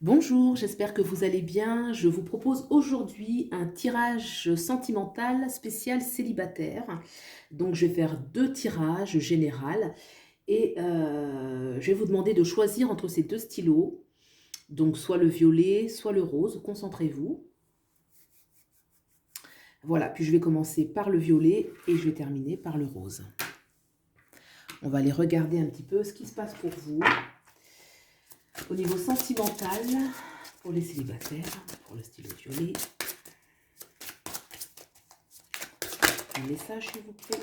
Bonjour, j'espère que vous allez bien. Je vous propose aujourd'hui un tirage sentimental spécial célibataire. Donc, je vais faire deux tirages général et je vais vous demander de choisir entre ces deux stylos. Donc, soit le violet, soit le rose. Concentrez-vous. Voilà, puis je vais commencer par le violet et je vais terminer par le rose. On va aller regarder un petit peu ce qui se passe pour vous au niveau sentimental pour les célibataires, pour le stylo violet. Un message, s'il vous plaît.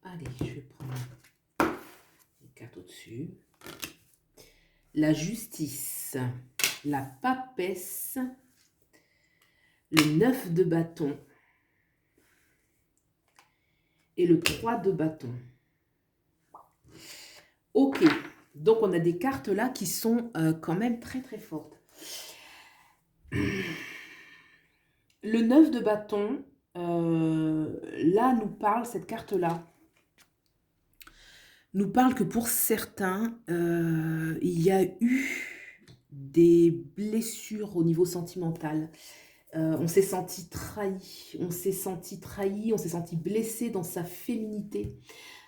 Allez, je vais prendre les cartes au-dessus. La justice, la papesse, le 9 de bâton et le 3 de bâton. Ok, donc on a des cartes là qui sont quand même très très fortes. Le 9 de bâton, là nous parle, cette carte-là, nous parle que pour certains, il y a eu des blessures au niveau sentimental. On s'est senti trahi, on s'est senti trahi, on s'est senti blessé dans sa féminité.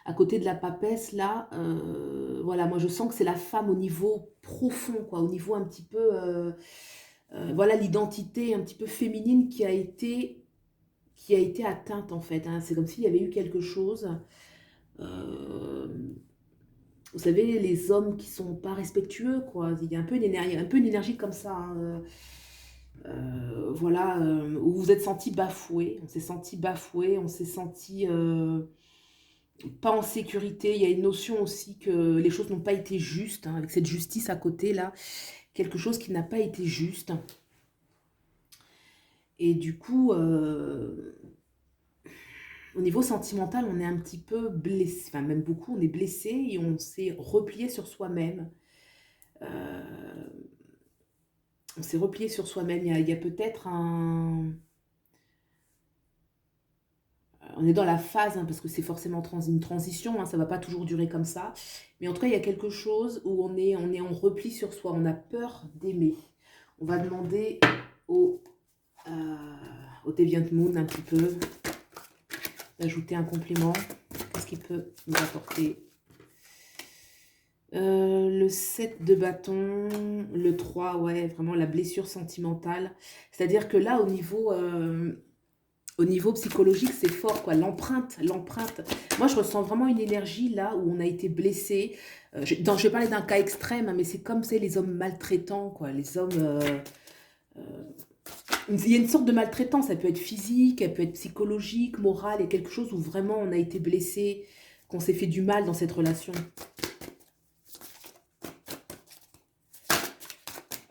À côté de la papesse, là, voilà, moi je sens que c'est la femme au niveau profond, quoi, au niveau un petit peu, voilà, l'identité un petit peu féminine qui a été atteinte en fait, hein. C'est comme s'il y avait eu quelque chose. euh, vous savez, les hommes qui sont pas respectueux, quoi. Il y a un peu une énergie comme ça, hein. Voilà, où vous vous êtes senti bafoué, on s'est senti bafoué, on s'est senti pas en sécurité. Il y a une notion aussi que les choses n'ont pas été justes, hein, avec cette justice à côté là, quelque chose qui n'a pas été juste. Et du coup, au niveau sentimental, on est un petit peu blessé, enfin même beaucoup, on est blessé et on s'est replié sur soi-même. Euh, on s'est replié sur soi-même. Il y a peut-être un... On est dans la phase, hein, parce que c'est forcément une transition, hein, ça ne va pas toujours durer comme ça. Mais en tout cas, il y a quelque chose où on est en repli sur soi, on a peur d'aimer. On va demander au, euh, au Deviant Moon un petit peu d'ajouter un complément. Qu'est-ce qu'il peut nous apporter? Le 7 de bâton, le 3, ouais, vraiment la blessure sentimentale. C'est-à-dire que là, au niveau psychologique, c'est fort, quoi. L'empreinte. Moi, je ressens vraiment une énergie là où on a été blessé. Je vais parler d'un cas extrême, hein, mais c'est comme c'est les hommes maltraitants, quoi. Les hommes. Il y a une sorte de maltraitance. Ça peut être physique, elle peut être psychologique, morale. Il y a quelque chose où vraiment on a été blessé, qu'on s'est fait du mal dans cette relation.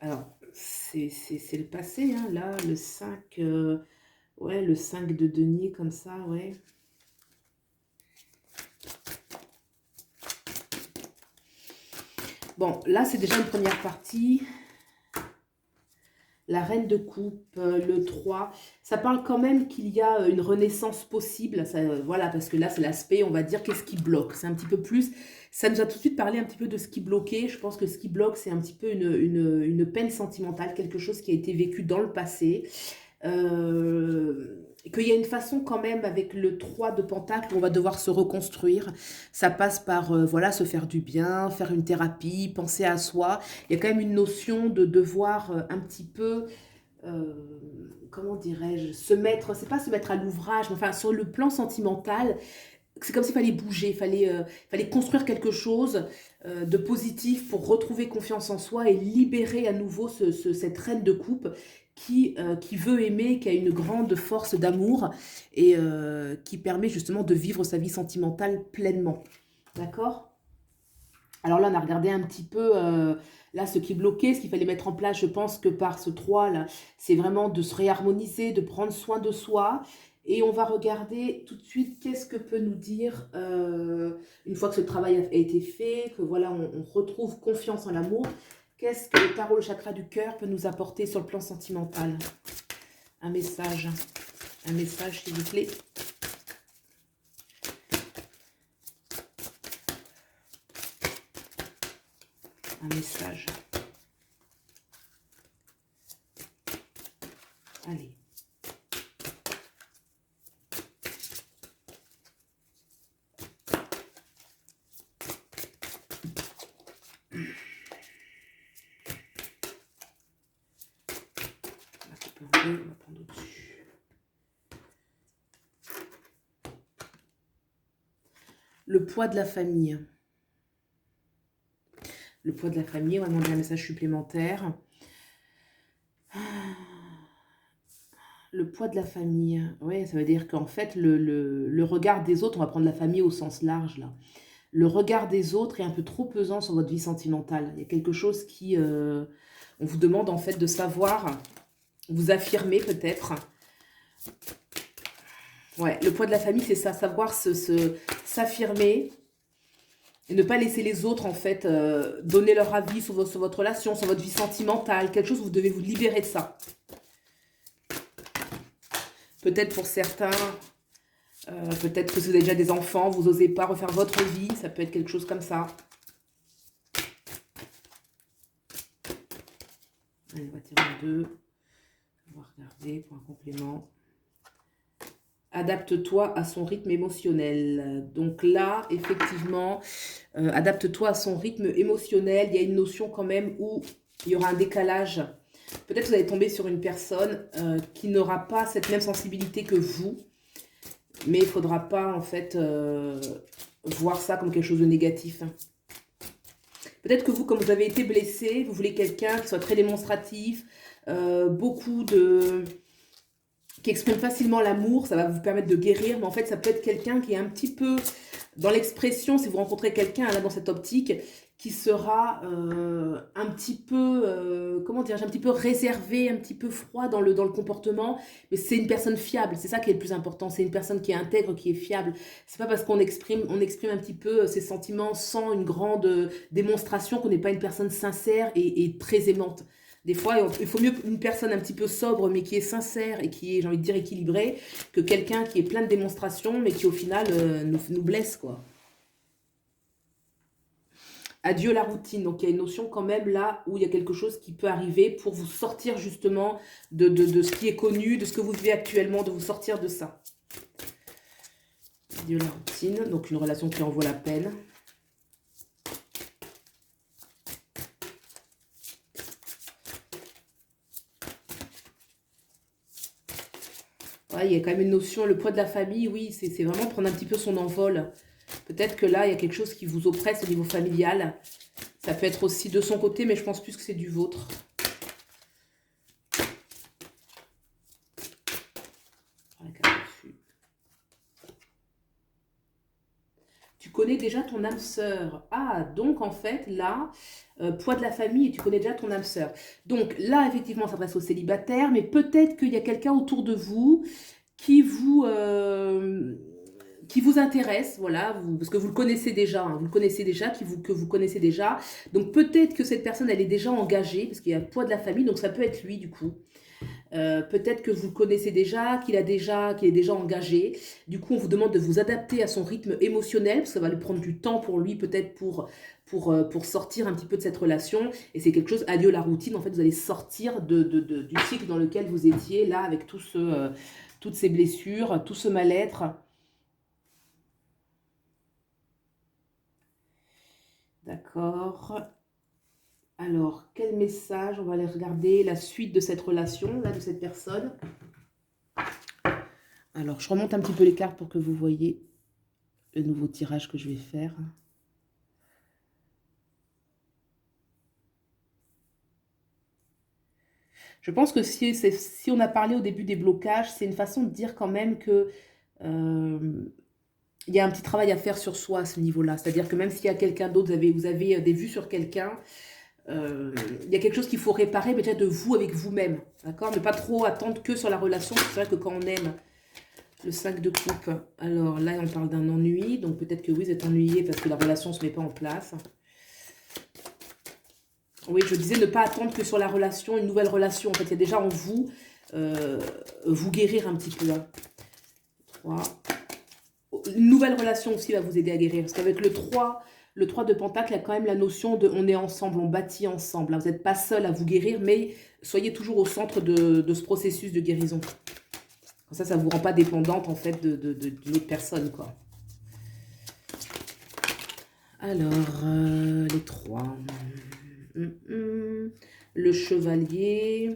Alors, c'est le passé, hein, là, le 5. Ouais, le 5 de denier, comme ça, ouais. Bon, là, c'est déjà une première partie. La reine de coupe, le 3. Ça parle quand même qu'il y a une renaissance possible. Ça, voilà, parce que là, c'est l'aspect, on va dire, qu'est-ce qui bloque. C'est un petit peu plus... Ça nous a tout de suite parlé un petit peu de ce qui bloquait. Je pense que ce qui bloque, c'est un petit peu une peine sentimentale, quelque chose qui a été vécu dans le passé. Qu'il y a une façon quand même avec le 3 de Pentacle où on va devoir se reconstruire. Ça passe par voilà, se faire du bien, faire une thérapie, penser à soi. Il y a quand même une notion de devoir un petit peu, euh, comment dirais-je, se mettre, c'est pas se mettre à l'ouvrage, mais enfin sur le plan sentimental, c'est comme s'il fallait bouger, fallait construire quelque chose de positif pour retrouver confiance en soi et libérer à nouveau cette reine de coupe qui veut aimer, qui a une grande force d'amour et qui permet justement de vivre sa vie sentimentale pleinement. D'accord? Alors là, on a regardé un petit peu, là, ce qui bloquait, ce qu'il fallait mettre en place. Je pense que par ce 3 là, c'est vraiment de se réharmoniser, de prendre soin de soi. Et on va regarder tout de suite qu'est-ce que peut nous dire, une fois que ce travail a été fait, que voilà, on retrouve confiance en l'amour. Qu'est-ce que le tarot, le chakra du cœur, peut nous apporter sur le plan sentimental? Un message, s'il vous plaît. Un message. Allez. On va prendre au-dessus. Le poids de la famille. Le poids de la famille, on va demander un message supplémentaire. Le poids de la famille. Oui, ça veut dire qu'en fait, le regard des autres, on va prendre la famille au sens large là. Le regard des autres est un peu trop pesant sur votre vie sentimentale. Il y a quelque chose qui... on vous demande en fait de savoir, vous affirmer peut-être. Ouais, le poids de la famille, c'est ça, savoir s'affirmer et ne pas laisser les autres en fait donner leur avis sur votre relation, sur votre vie sentimentale. Quelque chose, vous devez vous libérer de ça. Peut-être pour certains, peut-être que si vous avez déjà des enfants, vous n'osez pas refaire votre vie, ça peut être quelque chose comme ça. Allez, on va tirer deux. On va regarder pour un complément. Adapte-toi à son rythme émotionnel. Donc là, effectivement, adapte-toi à son rythme émotionnel. Il y a une notion quand même où il y aura un décalage. Peut-être que vous allez tomber sur une personne qui n'aura pas cette même sensibilité que vous. Mais il ne faudra pas, en fait, voir ça comme quelque chose de négatif. Peut-être que vous, comme vous avez été blessé, vous voulez quelqu'un qui soit très démonstratif, qui exprime facilement l'amour, ça va vous permettre de guérir, mais en fait, ça peut être quelqu'un qui est un petit peu dans l'expression, si vous rencontrez quelqu'un là dans cette optique, qui sera un petit peu, comment dire, un petit peu réservé, un petit peu froid dans le comportement, mais c'est une personne fiable, c'est ça qui est le plus important, c'est une personne qui est intègre, qui est fiable. C'est pas parce qu'on exprime un petit peu ses sentiments sans une grande démonstration qu'on n'est pas une personne sincère et très aimante. Des fois, il faut mieux une personne un petit peu sobre, mais qui est sincère et qui est, j'ai envie de dire, équilibrée, que quelqu'un qui est plein de démonstrations, mais qui au final nous blesse, quoi. Adieu la routine. Donc il y a une notion quand même là où il y a quelque chose qui peut arriver pour vous sortir justement de ce qui est connu, de ce que vous vivez actuellement, de vous sortir de ça. Adieu la routine. Donc une relation qui en vaut la peine. Ouais, il y a quand même une notion, le poids de la famille, oui, c'est vraiment prendre un petit peu son envol. Peut-être que là, il y a quelque chose qui vous oppresse au niveau familial. Ça peut être aussi de son côté, mais je pense plus que c'est du vôtre. Tu connais déjà ton âme sœur. Ah, donc en fait, là, poids de la famille, et tu connais déjà ton âme sœur. Donc là, effectivement, ça s'adresse aux célibataires, mais peut-être qu'il y a quelqu'un autour de vous qui vous, intéresse, voilà, parce que vous le connaissez déjà, hein, vous le connaissez déjà, que vous connaissez déjà. Donc peut-être que cette personne, elle est déjà engagée, parce qu'il y a le poids de la famille, donc ça peut être lui, du coup. Peut-être que vous le connaissez déjà, qu'il est déjà engagé. Du coup, on vous demande de vous adapter à son rythme émotionnel, parce que ça va lui prendre du temps pour lui, peut-être pour sortir un petit peu de cette relation. Et c'est quelque chose, adieu la routine, en fait, vous allez sortir du cycle dans lequel vous étiez, là, avec toutes ces blessures, tout ce mal-être. D'accord. Alors, quel message? On va aller regarder la suite de cette relation, là, de cette personne. Alors, je remonte un petit peu les cartes pour que vous voyez le nouveau tirage que je vais faire. Je pense que si on a parlé au début des blocages, c'est une façon de dire quand même que il y a un petit travail à faire sur soi à ce niveau-là. C'est-à-dire que même s'il y a quelqu'un d'autre, vous avez des vues sur quelqu'un, il y a quelque chose qu'il faut réparer, mais déjà de vous avec vous-même. D'accord? Ne pas trop attendre que sur la relation. C'est vrai que quand on aime le 5 de coupe, alors là, on parle d'un ennui. Donc peut-être que oui, vous êtes ennuyé parce que la relation ne se met pas en place. Oui, je disais ne pas attendre que sur la relation, une nouvelle relation. En fait, il y a déjà en vous, vous guérir un petit peu. Hein. 3. Une nouvelle relation aussi va vous aider à guérir. Parce qu'avec le 3 de Pentacle, il y a quand même la notion de on est ensemble, on bâtit ensemble. Hein. Vous n'êtes pas seul à vous guérir, mais soyez toujours au centre de ce processus de guérison. Comme ça ne vous rend pas dépendante en fait d'une autre personne, quoi. Alors, les 3. Le chevalier,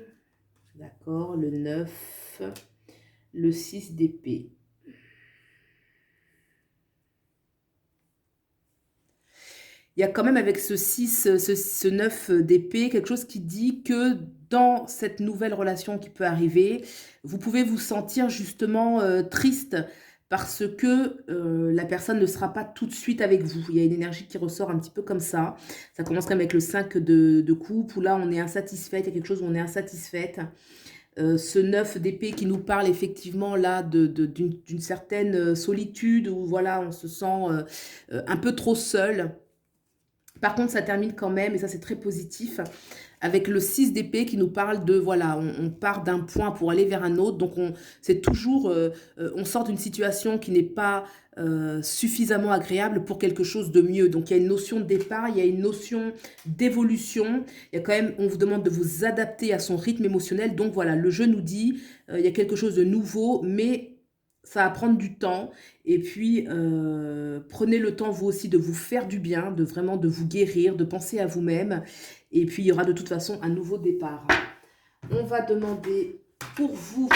d'accord, le 9, le 6 d'épée. Il y a quand même avec ce 6, ce 9 d'épée, quelque chose qui dit que dans cette nouvelle relation qui peut arriver, vous pouvez vous sentir justement triste parce que la personne ne sera pas tout de suite avec vous. Il y a une énergie qui ressort un petit peu comme ça. Ça commence quand même avec le 5 de coupe, où là on est insatisfaite, il y a quelque chose où on est insatisfaite. Ce 9 d'épée qui nous parle effectivement là d'une certaine solitude, où voilà, on se sent un peu trop seul. Par contre, ça termine quand même, et ça c'est très positif, avec le 6 d'épée qui nous parle de, voilà, on part d'un point pour aller vers un autre. Donc, c'est toujours, on sort d'une situation qui n'est pas suffisamment agréable pour quelque chose de mieux. Donc, il y a une notion de départ, il y a une notion d'évolution. Il y a quand même, on vous demande de vous adapter à son rythme émotionnel. Donc, voilà, le jeu nous dit, il y a quelque chose de nouveau, mais ça va prendre du temps. Et puis, prenez le temps, vous aussi, de vous faire du bien, de vraiment de vous guérir, de penser à vous-même. Et puis, il y aura de toute façon un nouveau départ. On va demander pour vous,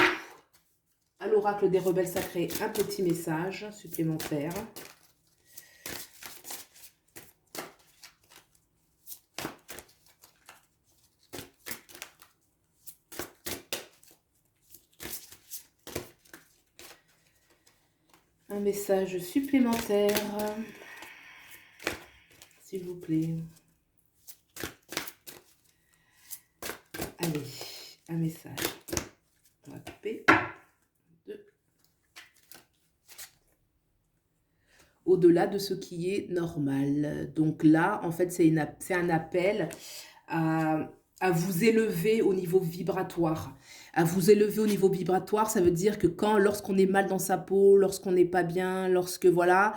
à l'oracle des rebelles sacrés, un petit message supplémentaire. Un message supplémentaire, s'il vous plaît. Allez, un message. On va couper. 2. Au-delà de ce qui est normal. Donc là, en fait, c'est un appel à vous élever au niveau vibratoire. À vous élever au niveau vibratoire, ça veut dire que lorsqu'on est mal dans sa peau, lorsqu'on n'est pas bien, lorsque voilà,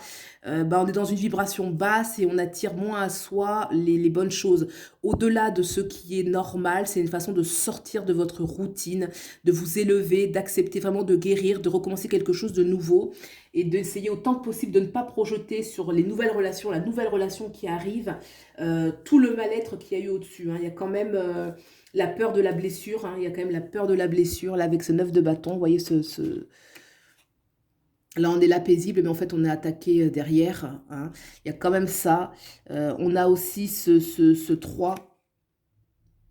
on est dans une vibration basse et on attire moins à soi les bonnes choses. Au-delà de ce qui est normal, c'est une façon de sortir de votre routine, de vous élever, d'accepter vraiment de guérir, de recommencer quelque chose de nouveau et d'essayer autant que possible de ne pas projeter sur les nouvelles relations, la nouvelle relation qui arrive, tout le mal-être qu'il y a eu au-dessus. Hein. Il y a quand même la peur de la blessure. Hein. Il y a quand même la peur de la blessure, là, avec ce 9 de bâton. Vous voyez, là, on est là paisible, mais en fait, on est attaqué derrière. Hein. Il y a quand même ça. On a aussi ce 3.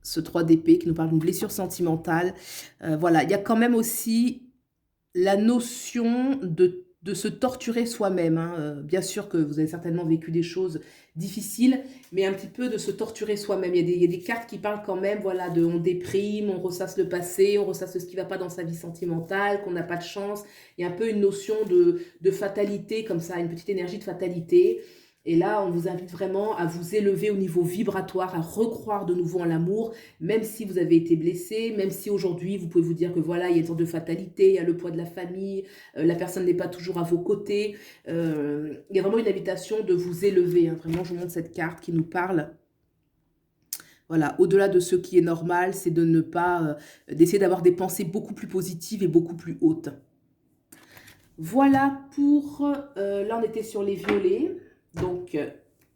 Ce 3 d'épée qui nous parle d'une blessure sentimentale. Voilà, il y a quand même aussi la notion de se torturer soi-même. Hein. Bien sûr que vous avez certainement vécu des choses difficiles, mais un petit peu de se torturer soi-même. Il y a des cartes qui parlent quand même, voilà, on déprime, on ressasse le passé, on ressasse ce qui ne va pas dans sa vie sentimentale, qu'on n'a pas de chance. Il y a un peu une notion de fatalité, comme ça, une petite énergie de fatalité. Et là, on vous invite vraiment à vous élever au niveau vibratoire, à recroire de nouveau en l'amour, même si vous avez été blessé, même si aujourd'hui, vous pouvez vous dire que voilà, il y a une sorte de fatalité, il y a le poids de la famille, la personne n'est pas toujours à vos côtés. Il y a vraiment une invitation de vous élever. Hein. Vraiment, je vous montre cette carte qui nous parle. Voilà, au-delà de ce qui est normal, c'est de ne pas, d'essayer d'avoir des pensées beaucoup plus positives et beaucoup plus hautes. Voilà pour, là on était sur les violets. Donc,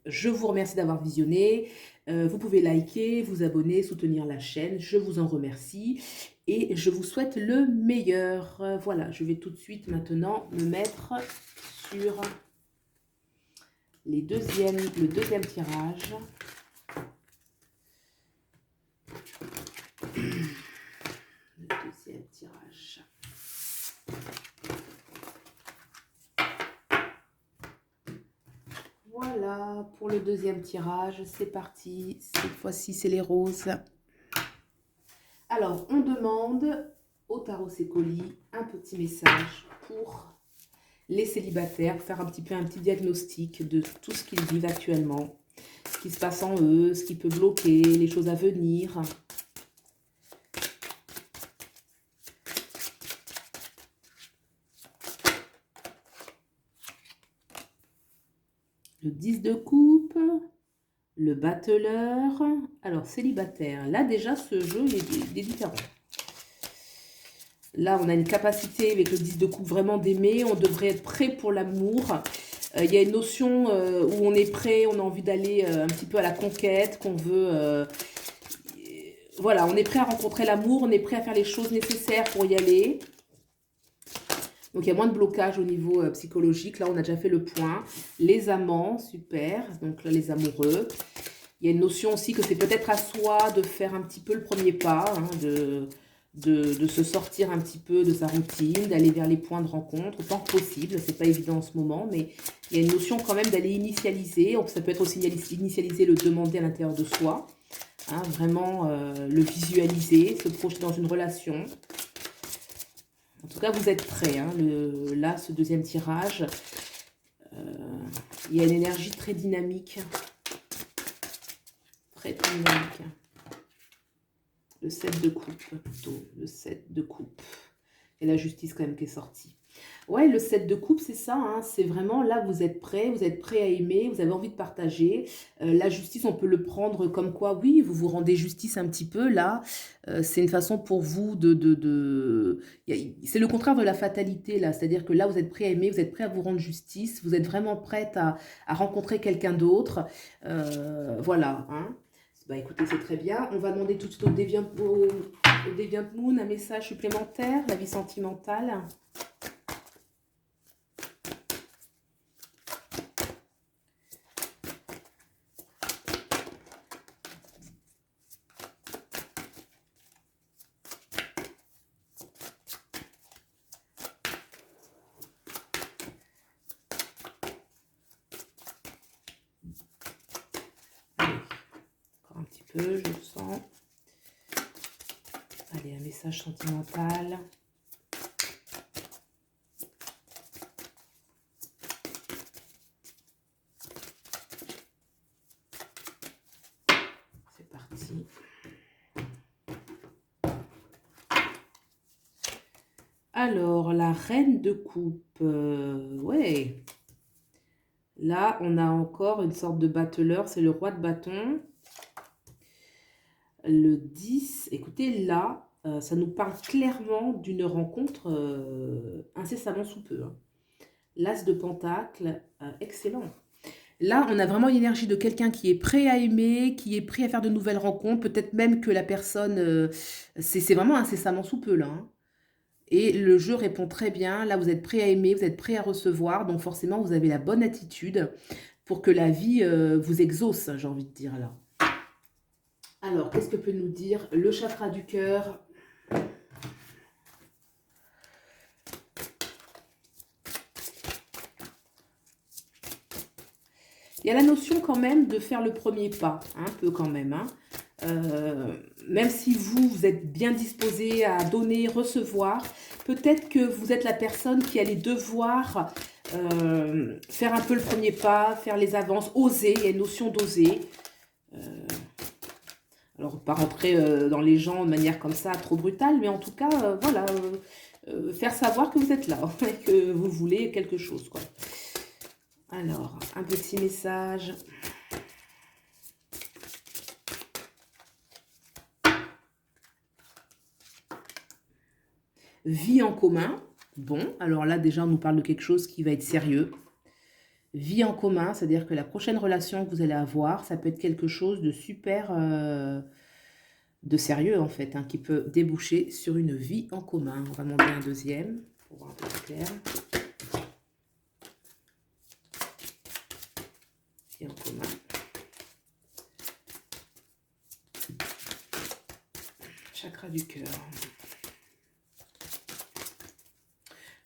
je vous remercie d'avoir visionné. Vous pouvez liker, vous abonner, soutenir la chaîne. Je vous en remercie et je vous souhaite le meilleur. Voilà, je vais tout de suite maintenant me mettre sur le deuxième tirage. Le deuxième tirage. Voilà, pour le deuxième tirage, c'est parti. Cette fois-ci, c'est les roses. Alors, on demande au tarot Sécoli un petit message pour les célibataires, faire un petit diagnostic de tout ce qu'ils vivent actuellement, ce qui se passe en eux, ce qui peut bloquer, les choses à venir. Le 10 de coupe, le battleur. Alors, célibataire, là déjà, ce jeu il est différent. Là, on a une capacité avec le 10 de coupe vraiment d'aimer. On devrait être prêt pour l'amour. Il y a une notion où on est prêt, on a envie d'aller un petit peu à la conquête, qu'on veut... voilà, on est prêt à rencontrer l'amour, on est prêt à faire les choses nécessaires pour y aller. Donc, il y a moins de blocage au niveau psychologique. Là, on a déjà fait le point. Les amants, super. Donc, là, les amoureux. Il y a une notion aussi que c'est peut-être à soi de faire un petit peu le premier pas, hein, de se sortir un petit peu de sa routine, d'aller vers les points de rencontre, autant que possible. C'est pas évident en ce moment, mais il y a une notion quand même d'aller initialiser. Ça peut être aussi initialiser, le demander à l'intérieur de soi. Hein, vraiment le visualiser, se projeter dans une relation. En tout cas, vous êtes prêts. Hein, là, ce deuxième tirage, il y a une énergie très dynamique. Très dynamique. Le 7 de coupe, plutôt. Le 7 de coupe. Et la justice quand même qui est sortie. Ouais, le 7 de coupe, c'est ça. Hein, c'est vraiment, là, vous êtes prêt à aimer, vous avez envie de partager. La justice, on peut le prendre comme quoi, oui, vous vous rendez justice un petit peu, là. C'est une façon pour vous c'est le contraire de la fatalité, là. C'est-à-dire que là, vous êtes prêt à aimer, vous êtes prêt à vous rendre justice, vous êtes vraiment prête à rencontrer quelqu'un d'autre. Voilà, hein. Bah écoutez, c'est très bien. On va demander tout de suite au Deviant Moon un message supplémentaire, la vie sentimentale. Un petit peu, je sens. Allez, un message sentimental. C'est parti. Alors, la reine de coupe. Ouais. Là, on a encore une sorte de battleur. C'est le roi de bâton. Le 10, écoutez, là, ça nous parle clairement d'une rencontre incessamment sous peu. Hein. L'as de pentacle, excellent. Là, on a vraiment une énergie de quelqu'un qui est prêt à aimer, qui est prêt à faire de nouvelles rencontres. Peut-être même que la personne, c'est vraiment incessamment sous peu, là. Hein. Et le jeu répond très bien. Là, vous êtes prêt à aimer, vous êtes prêt à recevoir. Donc forcément, vous avez la bonne attitude pour que la vie vous exauce, j'ai envie de dire là. Alors, qu'est-ce que peut nous dire le chakra du cœur? Il y a la notion quand même de faire le premier pas, un peu quand même. Hein. Même si vous êtes bien disposé à donner, recevoir, peut-être que vous êtes la personne qui allait devoir faire un peu le premier pas, faire les avances, oser, il y a une notion d'oser. Alors, pas rentrer dans les gens de manière comme ça, trop brutale, mais en tout cas, voilà, faire savoir que vous êtes là, que vous voulez quelque chose, quoi. Alors, un petit message. Vie en commun. Bon, alors là, déjà, on nous parle de quelque chose qui va être sérieux. Vie en commun, c'est-à-dire que la prochaine relation que vous allez avoir, ça peut être quelque chose de super... de sérieux, en fait, hein, qui peut déboucher sur une vie en commun. On va demander un deuxième, pour voir un peu plus clair. Vie en commun. Chakra du cœur.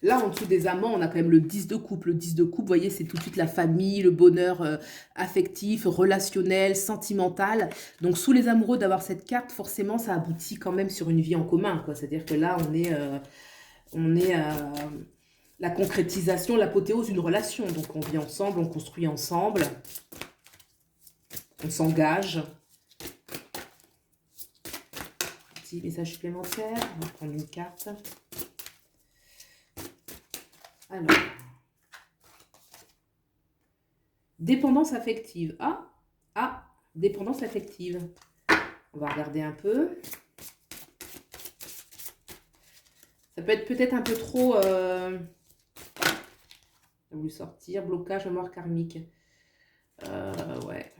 Là, en dessous des amants, on a quand même le 10 de coupe. Le 10 de coupe, vous voyez, c'est tout de suite la famille, le bonheur affectif, relationnel, sentimental. Donc, sous les amoureux, d'avoir cette carte, forcément, ça aboutit quand même sur une vie en commun, quoi. C'est-à-dire que là, on est à la concrétisation, l'apothéose d'une relation. Donc, on vit ensemble, on construit ensemble, on s'engage. Petit message supplémentaire, on va prendre une carte. Alors, dépendance affective. Ah, dépendance affective. On va regarder un peu. Ça peut être peut-être un peu trop... J'ai voulu sortir. Blocage, mémoire karmique. Ouais.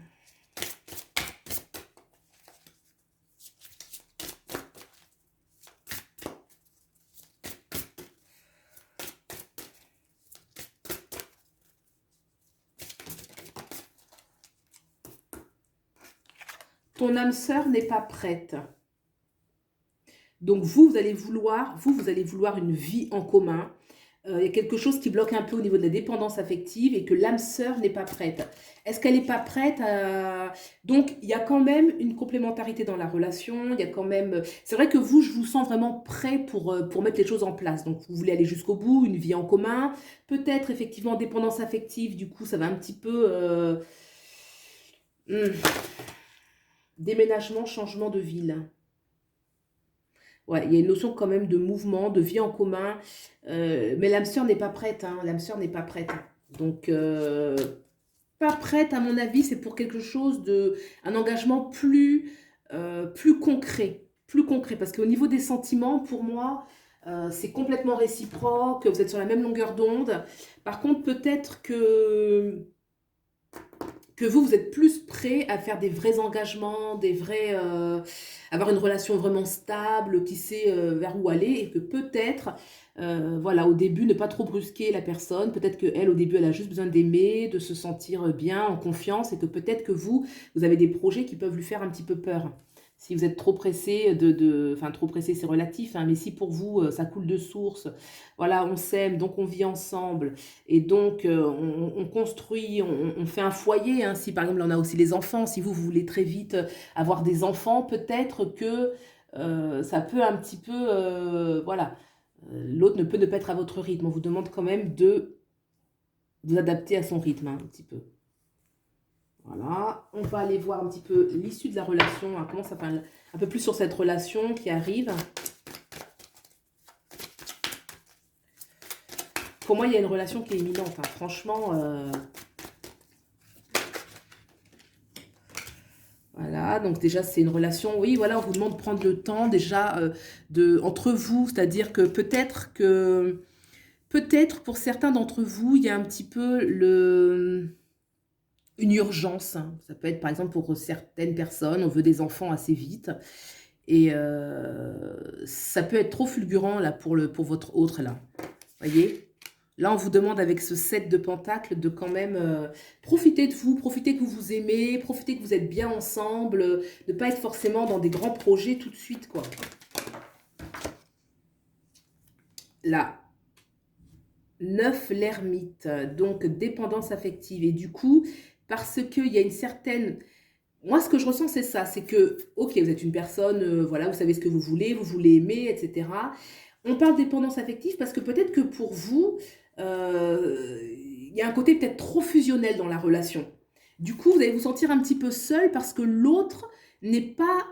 Ton âme sœur n'est pas prête. Donc vous allez vouloir une vie en commun. Il y a quelque chose qui bloque un peu au niveau de la dépendance affective et que l'âme sœur n'est pas prête. Est-ce qu'elle n'est pas prête à... Donc, il y a quand même une complémentarité dans la relation. Il y a quand même... C'est vrai que vous, je vous sens vraiment prêt pour mettre les choses en place. Donc, vous voulez aller jusqu'au bout, une vie en commun. Peut-être, effectivement, dépendance affective. Du coup, ça va un petit peu... Déménagement, changement de ville. Ouais, il y a une notion quand même de mouvement, de vie en commun. Mais l'âme sœur n'est pas prête, hein. L'âme sœur n'est pas prête. Donc, pas prête, à mon avis, c'est pour quelque chose de... Un engagement plus concret. Plus concret. Parce qu'au niveau des sentiments, pour moi, c'est complètement réciproque. Vous êtes sur la même longueur d'onde. Par contre, peut-être que vous êtes plus prêt à faire des vrais engagements, avoir une relation vraiment stable, qui sait vers où aller, et que peut-être, voilà, au début, ne pas trop brusquer la personne. Peut-être qu'elle, au début, elle a juste besoin d'aimer, de se sentir bien, en confiance, et que peut-être que vous avez des projets qui peuvent lui faire un petit peu peur. Si vous êtes trop pressé enfin trop pressé, c'est relatif, hein, mais si pour vous, ça coule de source, voilà, on s'aime, donc on vit ensemble, et donc on construit, on fait un foyer, hein. Si par exemple on a aussi les enfants, si vous voulez très vite avoir des enfants, peut-être que ça peut un petit peu, voilà, l'autre ne peut ne pas être à votre rythme. On vous demande quand même de vous adapter à son rythme, hein, un petit peu. Voilà, on va aller voir un petit peu l'issue de la relation, hein, comment ça parle un peu plus sur cette relation qui arrive. Pour moi, il y a une relation qui est imminente, hein. Franchement, voilà, donc déjà, c'est une relation, oui, voilà, on vous demande de prendre le temps déjà entre vous, c'est-à-dire que peut-être pour certains d'entre vous, il y a un petit peu une urgence, hein. Ça peut être par exemple pour certaines personnes, on veut des enfants assez vite, et ça peut être trop fulgurant là pour votre autre là, voyez. Là, on vous demande avec ce 7 de Pentacle de quand même profiter de vous, profiter que vous vous aimez, profiter que vous êtes bien ensemble, de ne pas être forcément dans des grands projets tout de suite, quoi. Là, 9, l'ermite, donc dépendance affective. Et du coup, parce qu'il y a une certaine... Moi, ce que je ressens, c'est ça, c'est que, ok, vous êtes une personne, voilà, vous savez ce que vous voulez aimer, etc. On parle de dépendance affective parce que peut-être que pour vous, il y a un côté peut-être trop fusionnel dans la relation. Du coup, vous allez vous sentir un petit peu seul parce que l'autre n'est pas...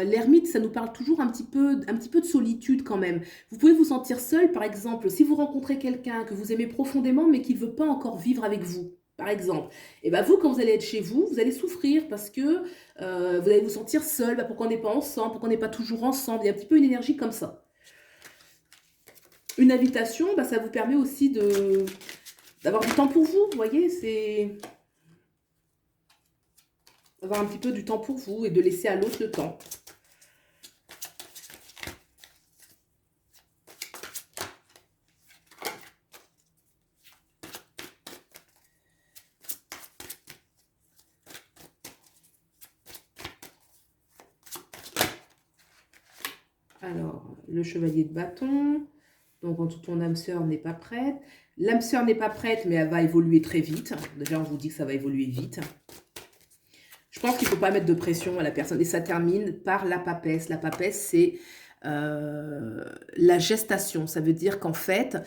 l'ermite, ça nous parle toujours un petit peu de solitude quand même. Vous pouvez vous sentir seul, par exemple, si vous rencontrez quelqu'un que vous aimez profondément mais qui ne veut pas encore vivre avec vous, par exemple. Et bien vous, quand vous allez être chez vous, vous allez souffrir parce que vous allez vous sentir seul. Bah, pourquoi on n'est pas ensemble? Pourquoi on n'est pas toujours ensemble? Il y a un petit peu une énergie comme ça. Une invitation, bah, ça vous permet aussi d'avoir du temps pour vous, vous voyez, c'est avoir un petit peu du temps pour vous et de laisser à l'autre le temps. Alors, le chevalier de bâton. Donc, en tout, ton âme sœur n'est pas prête. L'âme sœur n'est pas prête, mais elle va évoluer très vite. Déjà, on vous dit que ça va évoluer vite. Je pense qu'il ne faut pas mettre de pression à la personne. Et ça termine par la papesse. La papesse, c'est la gestation. Ça veut dire qu'en fait,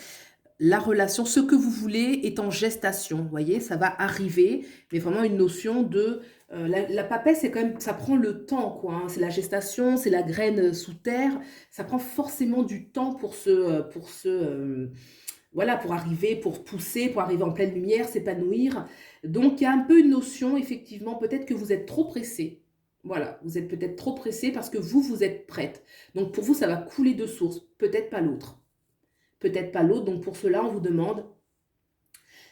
la relation, ce que vous voulez est en gestation. Vous voyez, ça va arriver. Mais vraiment une notion de... la papesse, c'est quand même, ça prend le temps, quoi. Hein. C'est la gestation, c'est la graine sous terre. Ça prend forcément du temps voilà, pour arriver, pour pousser, pour arriver en pleine lumière, s'épanouir. Donc, il y a un peu une notion, effectivement, peut-être que vous êtes trop pressé. Voilà, vous êtes peut-être trop pressé parce que vous êtes prête. Donc, pour vous, ça va couler de source. Peut-être pas l'autre. Peut-être pas l'autre. Donc, pour cela, on vous demande,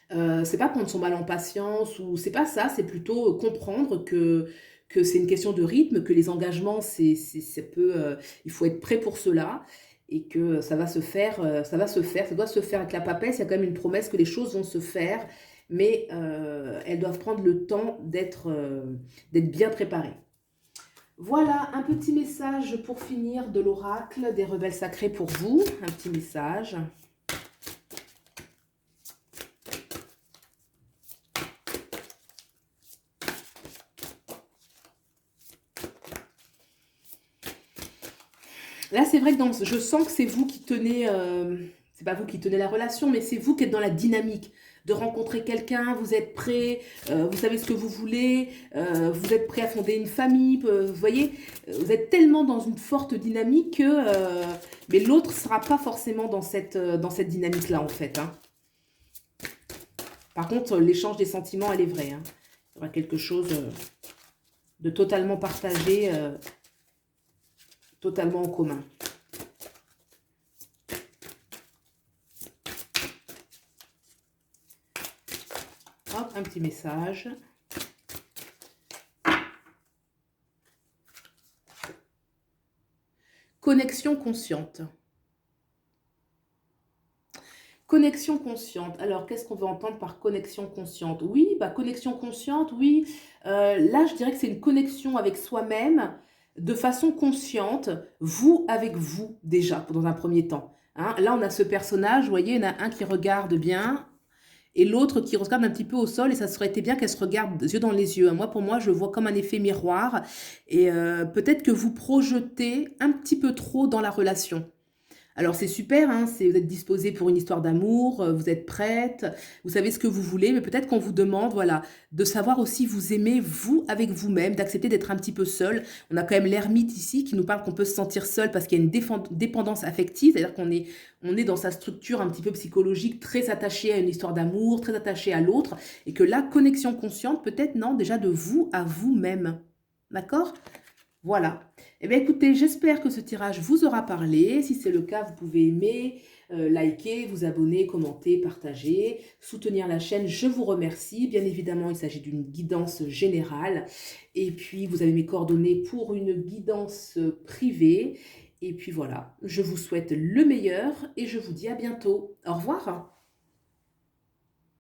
c'est pas prendre son mal en patience ou c'est pas ça, c'est plutôt comprendre que c'est une question de rythme, que les engagements, il faut être prêt pour cela et que ça va se faire, ça doit se faire avec la papesse. Il y a quand même une promesse que les choses vont se faire, mais elles doivent prendre le temps d'être bien préparées. Voilà, un petit message pour finir de l'oracle des rebelles sacrés pour vous. Un petit message. Là, c'est vrai que je sens que c'est vous qui tenez, c'est pas vous qui tenez la relation, mais c'est vous qui êtes dans la dynamique de rencontrer quelqu'un, vous êtes prêt, vous savez ce que vous voulez, vous êtes prêt à fonder une famille, vous voyez, vous êtes tellement dans une forte dynamique que, mais l'autre ne sera pas forcément dans cette dynamique-là, en fait. Hein. Par contre, l'échange des sentiments, elle est vraie. Hein. Il y aura quelque chose de totalement partagé, totalement en commun. Hop, un petit message. Connexion consciente. Connexion consciente. Alors, qu'est-ce qu'on veut entendre par connexion consciente? Oui, bah, connexion consciente, oui. Là, je dirais que c'est une connexion avec soi-même de façon consciente, vous avec vous, déjà, dans un premier temps. Hein. Là, on a ce personnage, vous voyez, il y en a un qui regarde bien et l'autre qui regarde un petit peu au sol et ça serait été bien qu'elle se regarde yeux dans les yeux. Moi, pour moi, je le vois comme un effet miroir et peut-être que vous projetez un petit peu trop dans la relation. Alors c'est super, hein, vous êtes disposé pour une histoire d'amour, vous êtes prête, vous savez ce que vous voulez, mais peut-être qu'on vous demande, voilà, de savoir aussi vous aimer, vous, avec vous-même, d'accepter d'être un petit peu seul. On a quand même l'ermite ici qui nous parle qu'on peut se sentir seul parce qu'il y a une dépendance affective, c'est-à-dire on est dans sa structure un petit peu psychologique, très attaché à une histoire d'amour, très attaché à l'autre, et que la connexion consciente, peut-être, non, déjà de vous à vous-même. D'accord ? Voilà. Eh bien, écoutez, j'espère que ce tirage vous aura parlé. Si c'est le cas, vous pouvez aimer, liker, vous abonner, commenter, partager, soutenir la chaîne. Je vous remercie. Bien évidemment, il s'agit d'une guidance générale. Et puis, vous avez mes coordonnées pour une guidance privée. Et puis voilà, je vous souhaite le meilleur et je vous dis à bientôt. Au revoir.